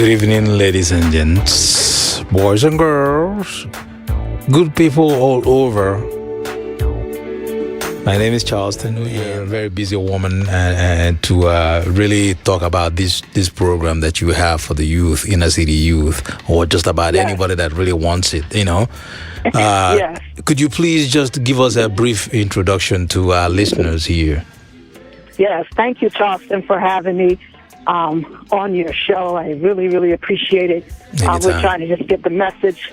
Good evening, ladies and gents, boys and girls, good people all over. My name is Charleston. You're a very busy woman, and to really talk about this program that you have for the youth, inner city youth, or just about anybody that really wants it, Yes. Could you please just give us a brief introduction to our listeners here? Yes, thank you, Charleston, for having me on your show. I really, really appreciate it. We're trying to just get the message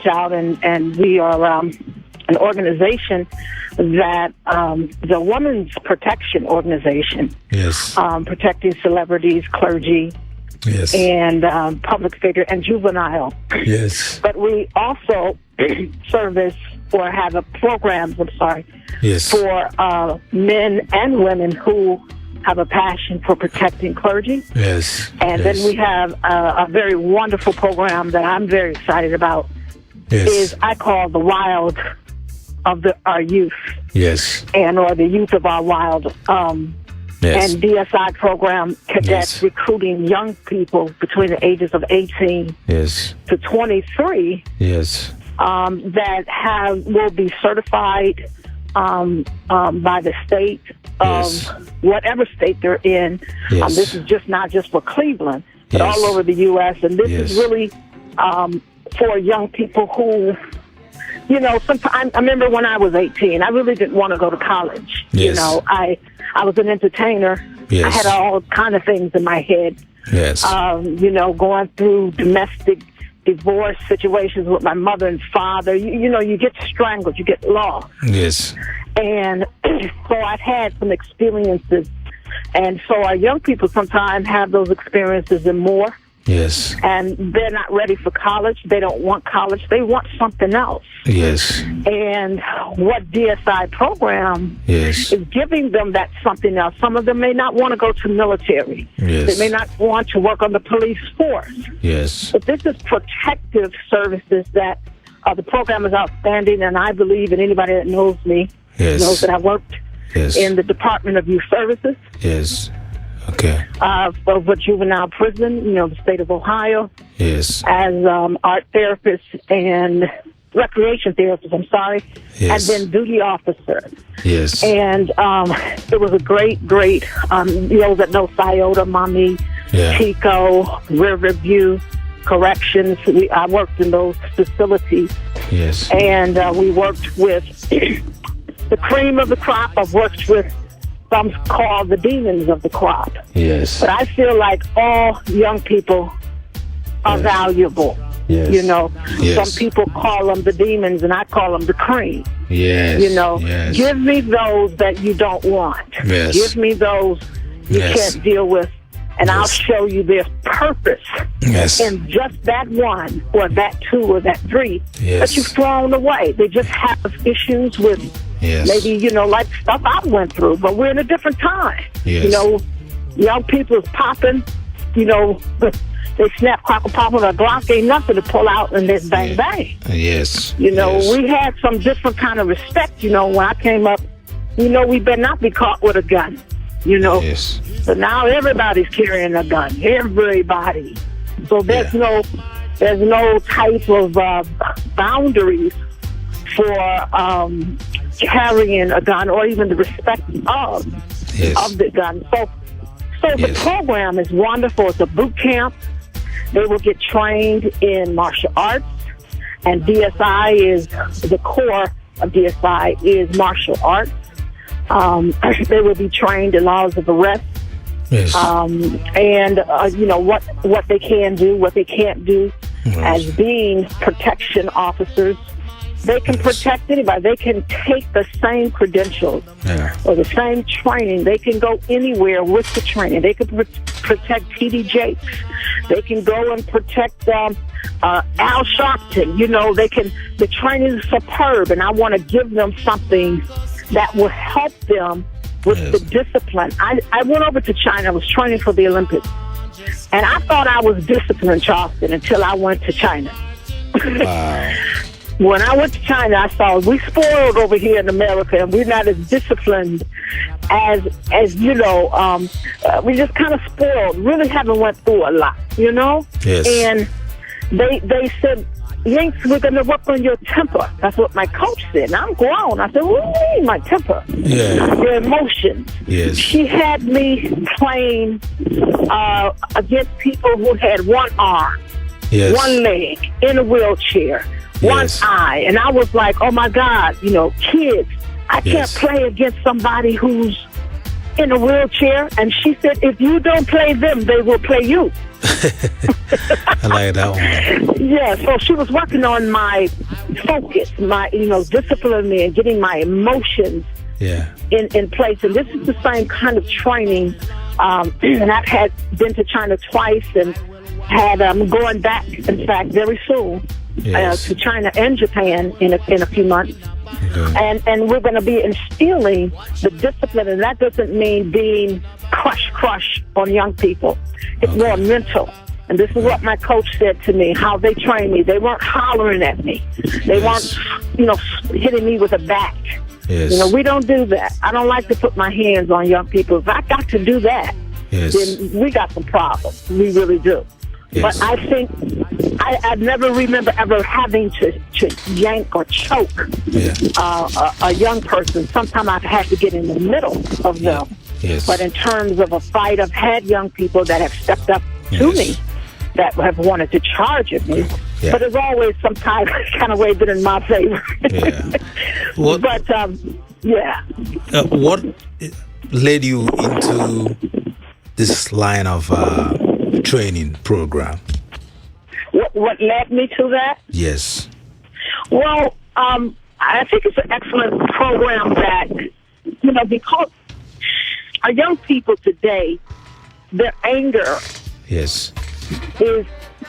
out, and we are an organization that the Women's Protection Organization. Yes. Protecting celebrities, clergy, yes, and public figure and juvenile. Yes. But we also service or have programs, yes, for men and women who have a passion for protecting clergy. Yes. And then we have a very wonderful program that I'm very excited about. Yes. Is I call the wild of our youth. Yes. Or the youth of our wild. Yes. And DSI program cadets recruiting young people between the ages of 18 to 23. Yes. That will be certified by the state of whatever state they're in. Yes. This is not just for Cleveland, but all over the U.S. And this is really for young people who, sometimes I remember when I was 18, I really didn't want to go to college. Yes. I was an entertainer. Yes. I had all kind of things in my head. Yes. Going through domestic divorce situations with my mother and father. You get strangled, you get lost. Yes. And so I've had some experiences. And so our young people sometimes have those experiences and more. Yes. And they're not ready for college. They don't want college. They want something else. Yes. And what DSI program is giving them that something else. Some of them may not want to go to military. Yes. They may not want to work on the police force. Yes. But this is protective services that the program is outstanding, and I believe, and anybody that knows me knows that I worked in the Department of Youth Services. Yes. Okay. For juvenile prison, the state of Ohio. Yes. As art therapist and recreation therapist, Yes. And then duty officer. Yes. And it was a great, those that know Scioto, Mommy, Chico, Riverview, Corrections. I worked in those facilities. Yes. And we worked with the cream of the crop. I've worked with some called the demons of the crop. Yes. But I feel like all young people are valuable. Yes. Some people call them the demons, and I call them the cream. Yes. Yes. Give me those that you don't want. Yes. Give me those you can't deal with, and I'll show you their purpose in just that one, or that two, or that three that you've thrown away. They just have issues with maybe, like stuff I went through, but we're in a different time. Yes. Young people is popping, they snap, crackle, pop with a Glock, ain't nothing to pull out and then bang, bang. Yes. We had some different kind of respect, when I came up, we better not be caught with a gun, Yes. But now everybody's carrying a gun, everybody. So there's no type of boundaries for carrying a gun or even the respect of the gun. So the program is wonderful. It's a boot camp. They will get trained in martial arts, and DSI is the core of DSI is martial arts. They will be trained in laws of arrest, and what they can do, what they can't do, as being protection officers. They can protect anybody. They can take the same credentials or the same training. They can go anywhere with the training. They can protect T.D. Jakes. They can go and protect Al Sharpton. The training is superb, and I want to give them something that will help them with the discipline. I went over to China. I was training for the Olympics, and I thought I was disciplined, Charleston, until I went to China. Wow. when I went to China, I saw we spoiled over here in America, and we're not as disciplined as you know. We just kind of spoiled. Really haven't went through a lot, you know. Yes. And they said, Lynx, we're going to work on your temper. That's what my coach said. And I'm grown. I said, what do you mean, my temper? Yeah. Your emotions. Yes. She had me playing against people who had one arm, yes. one leg, in a wheelchair, one yes. eye. And I was like, oh, my God, you know, kids, I can't yes. play against somebody who's in a wheelchair. And she said, if you don't play them, they will play you. I like that one. Yeah, so she was working on my focus, my, you know, disciplining me and getting my emotions in place. And this is the same kind of training. And I've had been to China twice and had going back, in fact, very soon to China and Japan in a few months. Okay. And we're going to be instilling the discipline, and that doesn't mean being crush on young people. It's more mental. And this is what my coach said to me, how they trained me. They weren't hollering at me. They weren't, you know, hitting me with a bat. Yes. You know, we don't do that. I don't like to put my hands on young people. If I got to do that, then we got some problems. We really do. Yes. But I think I never remember ever having to yank or choke a young person. Sometimes I've had to get in the middle of them. Yes. But in terms of a fight, I've had young people that have stepped up to me that have wanted to charge at me. Yeah. But it's always sometimes kind of way been in my favor. What, what led you into this line of training program? What led me to that? Yes. Well, I think it's an excellent program that, you know, because our young people today, their anger is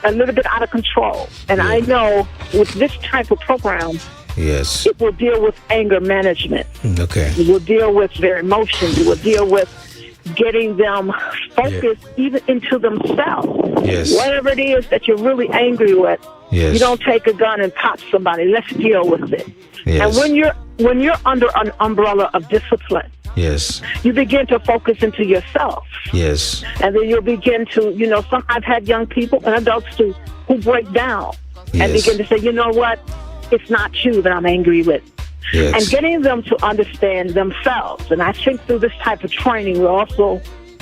a little bit out of control. And I know with this type of program, it will deal with anger management. Okay. It will deal with their emotions. It will deal with getting them focused even into themselves. Yes. Whatever it is that you're really angry with, you don't take a gun and pop somebody. Let's deal with it. Yes. And when you're under an umbrella of discipline, you begin to focus into yourself. Yes. And then you'll begin to, you know, I've had young people and adults too who break down and begin to say, you know what, it's not you that I'm angry with. Yes. And getting them to understand themselves. And I think through this type of training, we also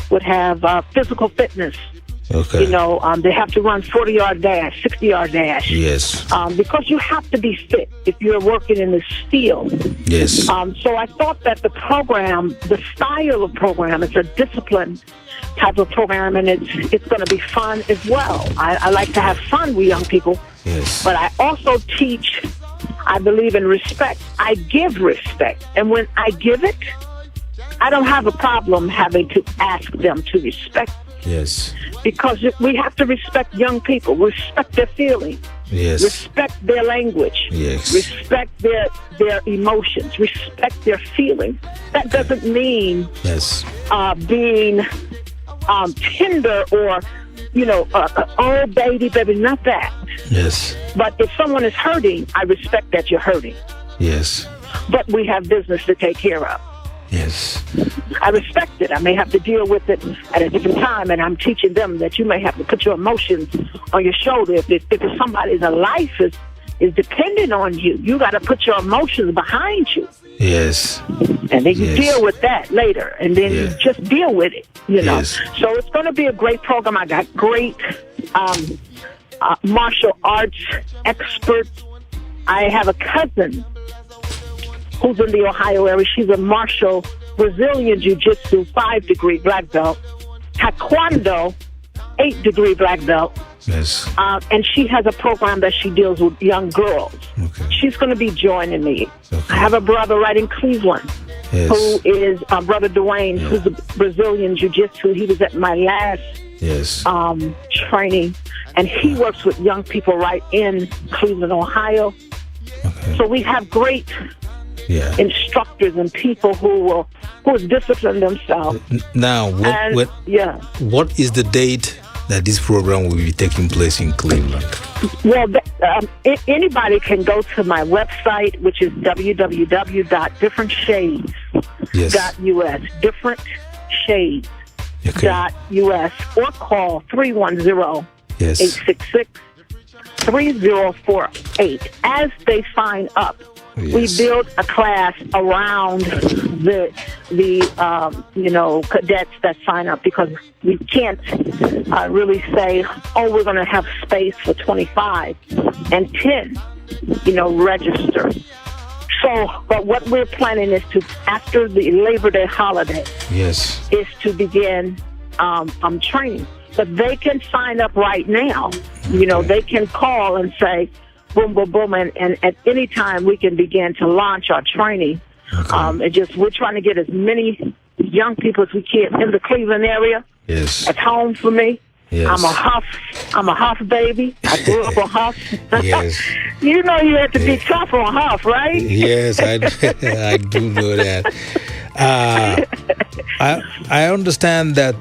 would have physical fitness. Okay. You know, they have to run 40-yard dash, 60-yard dash. Yes. Because you have to be fit if you're working in this field. Yes. So I thought that the program, the style of program, it's a discipline type of program, and it's going to be fun as well. I like to have fun with young people. Yes. But I also teach, I believe in respect. I give respect. And when I give it, I don't have a problem having to ask them to respect. Yes. Because we have to respect young people, respect their feelings, respect their language, respect their emotions, respect their feelings. That doesn't mean being tender or, you know, oh, baby, not that. Yes. But if someone is hurting, I respect that you're hurting. Yes. But we have business to take care of. Yes. I respect it. I may have to deal with it at a different time, and I'm teaching them that you may have to put your emotions on your shoulder. If somebody's life is dependent on you, you got to put your emotions behind you. Yes. And then you deal with that later, and then you just deal with it, you know. So it's going to be a great program. I got great martial arts experts. I have a cousin who's in the Ohio area. She's a martial Brazilian Jiu-Jitsu 5-degree black belt, Taekwondo 8-degree black belt. Yes. And she has a program that she deals with young girls. Okay. She's going to be joining me. Okay. I have a brother right in Cleveland who is Brother Dwayne, who's a Brazilian Jiu-Jitsu. He was at my last training, and he works with young people right in Cleveland, Ohio. Okay. So we have great instructors and people who discipline themselves. Now, what is the date that this program will be taking place in Cleveland? Well, anybody can go to my website, which is www.differentshades.us, differentshades.us, or call 310-866-3048. As they sign up, we build a class around the cadets that sign up, because we can't really say, oh, we're going to have space for 25 and 10, register. So, but what we're planning is to, after the Labor Day holiday, is to begin training. But they can sign up right now. They can call and say, boom, boom, boom, and at any time we can begin to launch our training. We're trying to get as many young people as we can in the Cleveland area. It's home for me. I'm a Huff baby. I grew up on Huff. You have to be tough on Huff, right? Yes, I do know that. I understand that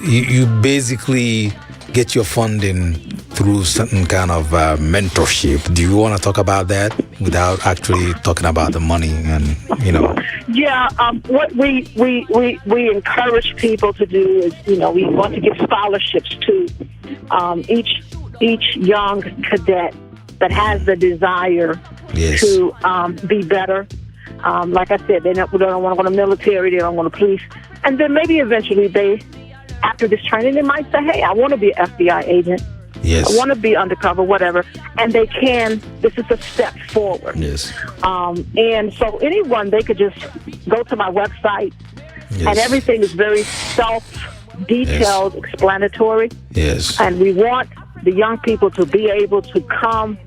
you basically get your funding through certain kind of mentorship. Do you want to talk about that without actually talking about the money and Yeah, what we encourage people to do is, we want to give scholarships to each young cadet that has the desire to be better. Like I said, they don't want to go to military, they don't want to police, and then maybe eventually after this training, they might say, hey, I want to be an FBI agent. I want to be undercover, whatever. And they can. This is a step forward. And so anyone, they could just go to my website, and everything is very self-detailed, explanatory. And we want the young people to be able to come.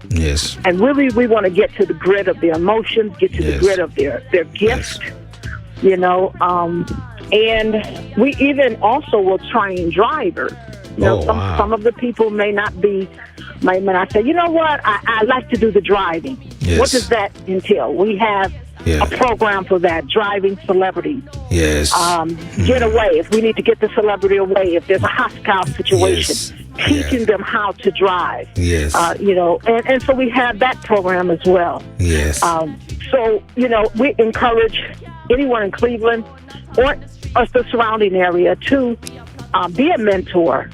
And really, we want to get to the grit of their emotions, get to the grit of their gift, and we even also will train drivers. Some of the people may not say, you know what, I like to do the driving. What does that entail? We have a program for that, driving celebrities. Get away, if we need to get the celebrity away, if there's a hostile situation, teaching them how to drive. And so we have that program as well. So, we encourage anyone in Cleveland or the surrounding area to be a mentor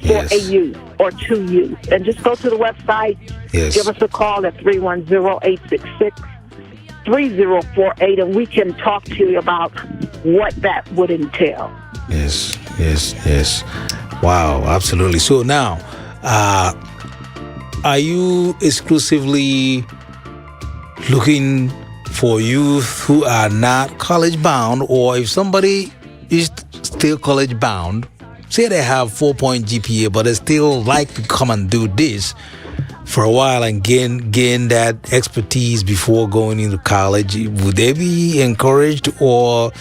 for a youth or two youth. And just go to the website, give us a call at 310-866-3048, and we can talk to you about what that would entail. Wow, absolutely. So now, are you exclusively looking for youth who are not college bound, or if somebody is still college bound, say they have 4-point GPA, but they still like to come and do this for a while and gain that expertise before going into college, would they be encouraged or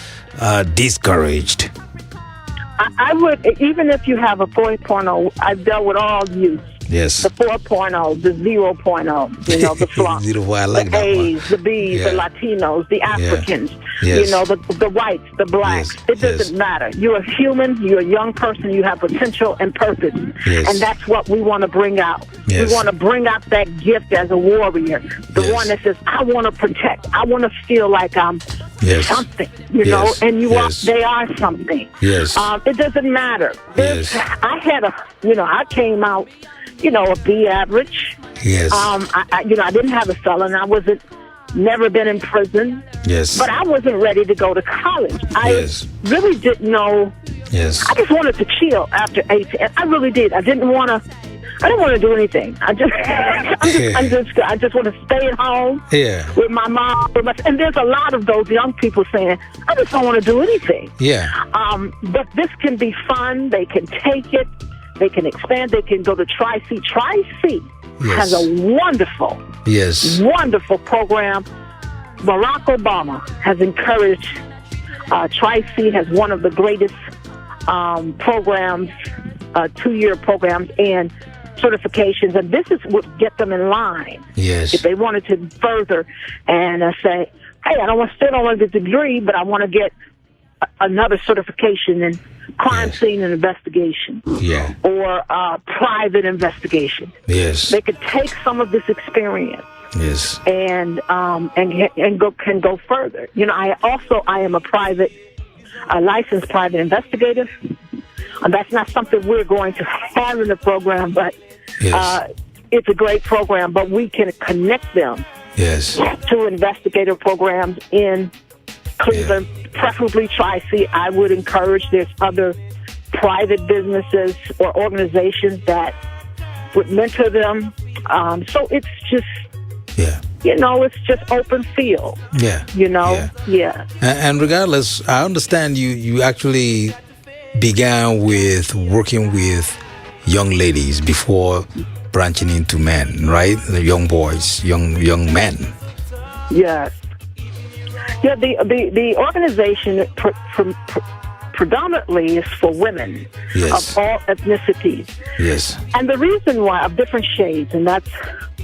discouraged? I would, even if you have a 4.0, I've dealt with all youth. The 4.0, the 0.0, the flunk, the A's, the B's, the Latinos, the Africans, the whites, the blacks. It doesn't matter. You're a human, you're a young person, you have potential and purpose. And that's what we want to bring out. We want to bring out that gift as a warrior, the one that says, I want to protect, I want to feel like I'm something, and they are something. It doesn't matter. I came out, a B average. I didn't have a felon. I never been in prison. But I wasn't ready to go to college. I really didn't know. I just wanted to chill after 18. I really did. I didn't want to do anything. I just want to stay at home with my mom. And there's a lot of those young people saying, I just don't want to do anything. But this can be fun. They can take it. They can expand. They can go to Tri-C. Tri-C has a wonderful program. Barack Obama has encouraged Tri-C has one of the greatest programs, 2-year programs and certifications, and this is what get them in line. If they wanted to further and say, hey, I still don't want to get a degree, but I want to get another certification in crime scene and investigation, or private investigation. Yes, they could take some of this experience. Yes, and go further. You know, I am a licensed private investigator. That's not something we're going to have in the program, but it's a great program. But we can connect them to investigator programs in Cleveland, preferably Tri-C. I would encourage there's other private businesses or organizations that would mentor them. So it's just, you know, it's just open field. You know, And regardless, I understand you actually began with working with young ladies before branching into men, right? The young boys, young men. Yes. Yeah, the organization predominantly is for women of all ethnicities. Yes. And the reason why, of different shades, and that's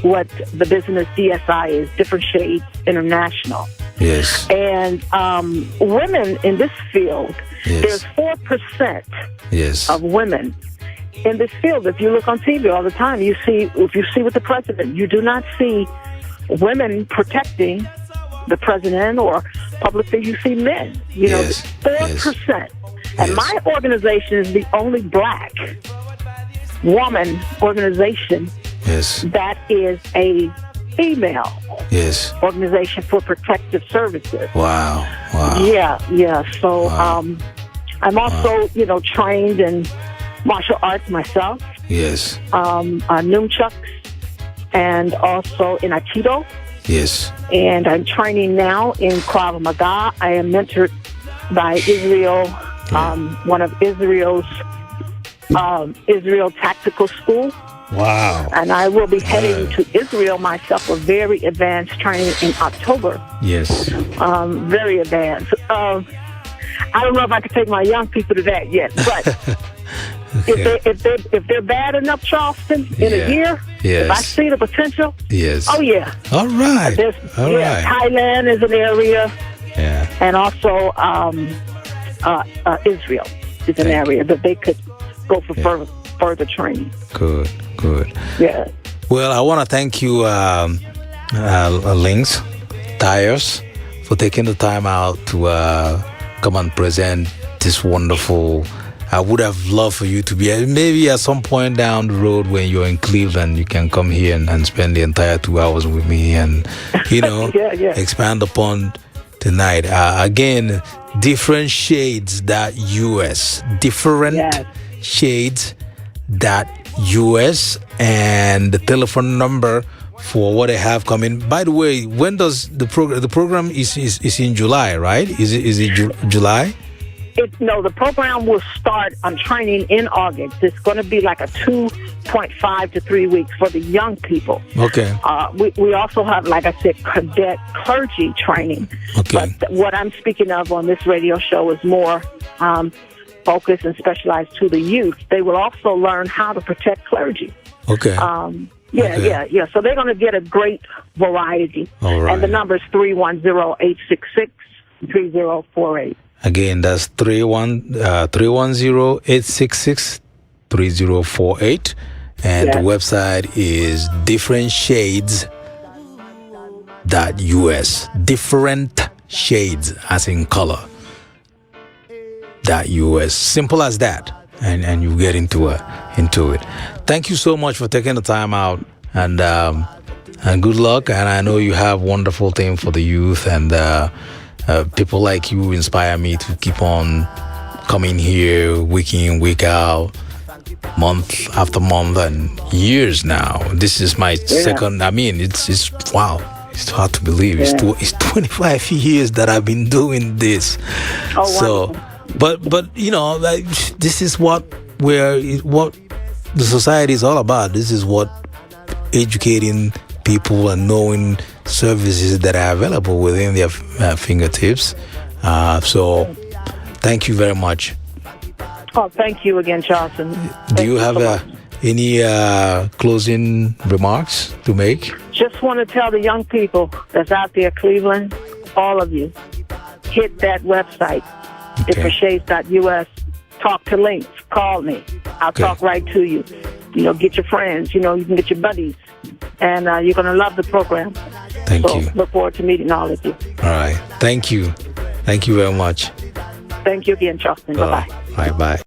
what the business DSI is, Different Shades International. Yes. And women in this field, there's 4% of women in this field. If you look on TV all the time, if you see with the president, you do not see women protecting the president or public figures. You see men. You know, 4%. And my organization is the only black woman organization that is a female organization for protective services. Wow. Yeah. So I'm also, you know, trained in martial arts myself. Yes. Nunchucks, and also in Aikido. Yes. And I'm training now in Krav Maga. I am mentored by Israel, one of Israel Tactical School. Wow. And I will be heading to Israel myself for very advanced training in October. Yes. Very advanced. I don't know if I could take my young people to that yet, but if they're bad enough, Charleston, in a year, if I see the potential, oh yeah. All right. All right. Thailand is an area, and also Israel is an area that they could go for further training. Good. Yeah. Well, I want to thank you, Lynx Tires, for taking the time out to come and present this wonderful. I would have loved for you to be, maybe at some point down the road when you're in Cleveland, you can come here and spend the entire 2 hours with me and, you know, expand upon tonight. Again, Different Shades.us. Different Shades.us, and the telephone number for what they have coming. By the way, when does the program is in July, right? Is it July? No, the program will start on training in August. It's going to be like a 2.5 to 3 weeks for the young people. Okay. We also have, like I said, cadet clergy training. Okay. But what I'm speaking of on this radio show is more focused and specialized to the youth. They will also learn how to protect clergy. Okay. So they're going to get a great variety. All right. And the number is 310-866-3048. Again, that's 310-866-3048. And the website is differentshades.us. Different shades, as in color. .us. Simple as that. And you get into it. Thank you so much for taking the time out. And good luck. And I know you have wonderful things for the youth, and people like you inspire me to keep on coming here week in, week out, month after month, and years now. This is my second. I mean, it's wow. It's hard to believe. It's 25 years that I've been doing this. Oh, so, but you know, like, this is what the society is all about. This is what educating people and knowing services that are available within their fingertips. So thank you very much. Oh, thank you again, Charleston. Do you have any closing remarks to make? Just want to tell the young people that's out there, Cleveland, all of you, hit that website, It's Shades.us. Talk to Lynx. Call me. I'll talk right to you. Get your friends. You can get your buddies. And you're going to love the program. Thank you. Look forward to meeting all of you. All right. Thank you. Thank you very much. Thank you again, Charleston. Bye-bye. Bye-bye.